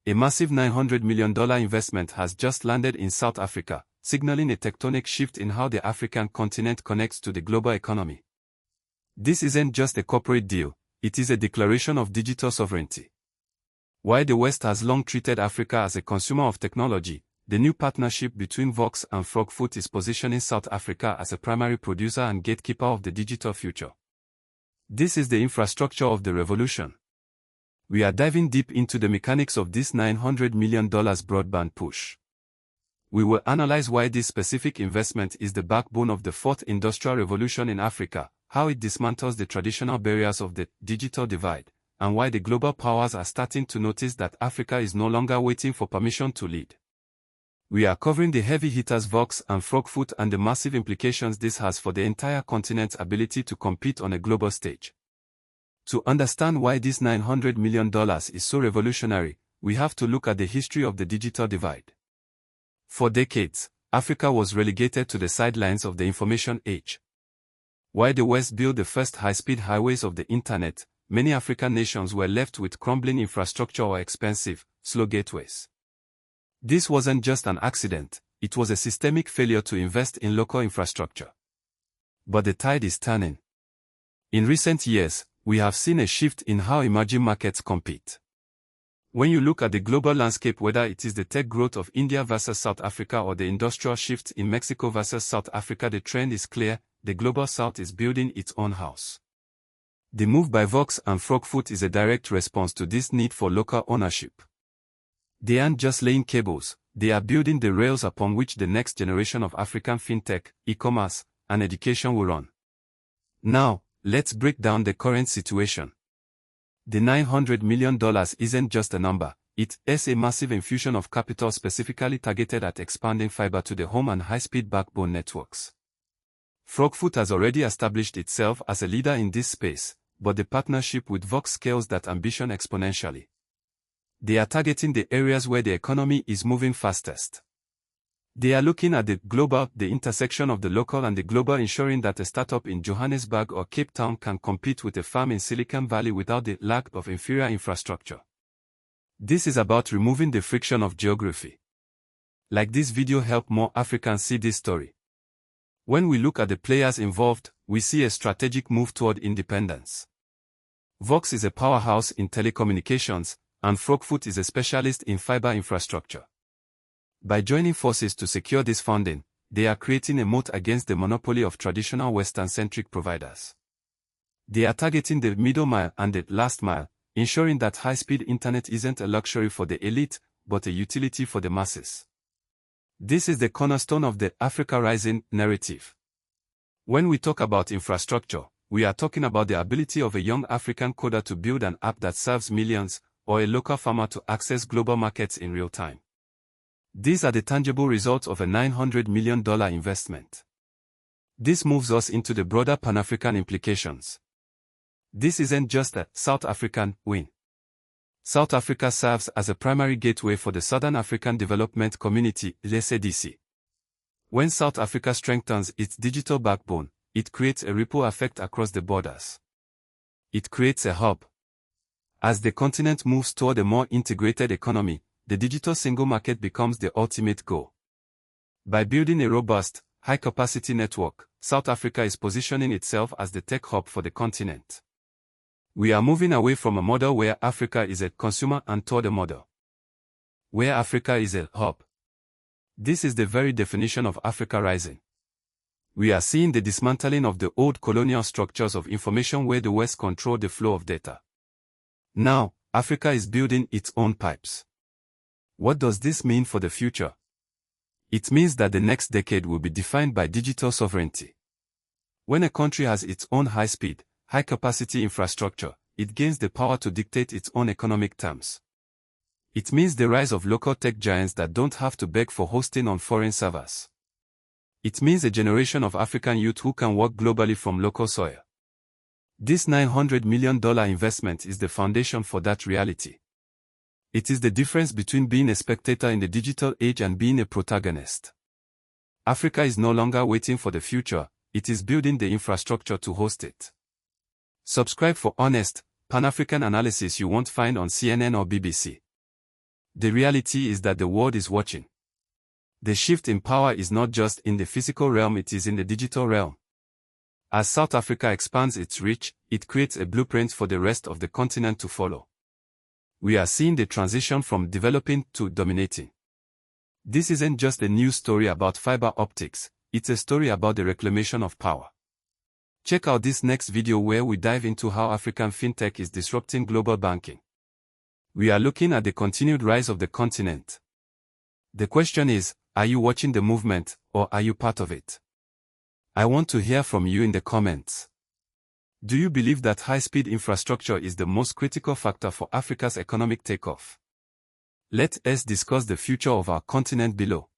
A massive $900 million investment has just landed in South Africa, signaling a tectonic shift in how the African continent connects to the global economy. This isn't just a corporate deal, it is a declaration of digital sovereignty. While the West has long treated Africa as a consumer of technology, the new partnership between Vox and Frogfoot is positioning South Africa as a primary producer and gatekeeper of the digital future. This is the infrastructure of the revolution. We are diving deep into the mechanics of this $900 million broadband push. We will analyze why this specific investment is the backbone of the fourth industrial revolution in Africa, how it dismantles the traditional barriers of the digital divide, and why the global powers are starting to notice that Africa is no longer waiting for permission to lead. We are covering the heavy hitters Vox and Frogfoot and the massive implications this has for the entire continent's ability to compete on a global stage. To understand why this $900 million is so revolutionary, we have to look at the history of the digital divide. For decades, Africa was relegated to the sidelines of the information age. While the West built the first high-speed highways of the Internet, many African nations were left with crumbling infrastructure or expensive, slow gateways. This wasn't just an accident, it was a systemic failure to invest in local infrastructure. But the tide is turning. In recent years, we have seen a shift in how emerging markets compete. When you look at the global landscape, whether it is the tech growth of India versus South Africa or the industrial shift in Mexico versus South Africa, the trend is clear: the global South is building its own house. The move by Vox and Frogfoot is a direct response to this need for local ownership. They aren't just laying cables, they are building the rails upon which the next generation of African fintech, e-commerce, and education will run. Now, let's break down the current situation. The $900 million isn't just a number, it is a massive infusion of capital specifically targeted at expanding fiber to the home and high-speed backbone networks. Frogfoot has already established itself as a leader in this space, but the partnership with Vox scales that ambition exponentially. They are targeting the areas where the economy is moving fastest. They are looking at the global, the intersection of the local and the global, ensuring that a startup in Johannesburg or Cape Town can compete with a firm in Silicon Valley without the lack of inferior infrastructure. This is about removing the friction of geography. Like this video help more Africans see this story. When we look at the players involved, we see a strategic move toward independence. Vox is a powerhouse in telecommunications, and Frogfoot is a specialist in fiber infrastructure. By joining forces to secure this funding, they are creating a moat against the monopoly of traditional Western-centric providers. They are targeting the middle mile and the last mile, ensuring that high-speed internet isn't a luxury for the elite, but a utility for the masses. This is the cornerstone of the Africa Rising narrative. When we talk about infrastructure, we are talking about the ability of a young African coder to build an app that serves millions, or a local farmer to access global markets in real time. These are the tangible results of a $900 million investment. This moves us into the broader Pan-African implications. This isn't just a South African win. South Africa serves as a primary gateway for the Southern African Development Community, SADC. When South Africa strengthens its digital backbone, it creates a ripple effect across the borders. It creates a hub. As the continent moves toward a more integrated economy, the digital single market becomes the ultimate goal. By building a robust, high-capacity network, South Africa is positioning itself as the tech hub for the continent. We are moving away from a model where Africa is a consumer and toward a model where Africa is a hub. This is the very definition of Africa Rising. We are seeing the dismantling of the old colonial structures of information where the West controlled the flow of data. Now, Africa is building its own pipes. What does this mean for the future? It means that the next decade will be defined by digital sovereignty. When a country has its own high-speed, high-capacity infrastructure, it gains the power to dictate its own economic terms. It means the rise of local tech giants that don't have to beg for hosting on foreign servers. It means a generation of African youth who can work globally from local soil. This $900 million investment is the foundation for that reality. It is the difference between being a spectator in the digital age and being a protagonist. Africa is no longer waiting for the future, it is building the infrastructure to host it. Subscribe for honest, Pan-African analysis you won't find on CNN or BBC. The reality is that the world is watching. The shift in power is not just in the physical realm, it is in the digital realm. As South Africa expands its reach, it creates a blueprint for the rest of the continent to follow. We are seeing the transition from developing to dominating. This isn't just a news story about fiber optics, it's a story about the reclamation of power. Check out this next video where we dive into how African fintech is disrupting global banking. We are looking at the continued rise of the continent. The question is, are you watching the movement, or are you part of it? I want to hear from you in the comments. Do you believe that high-speed infrastructure is the most critical factor for Africa's economic takeoff? Let us discuss the future of our continent below.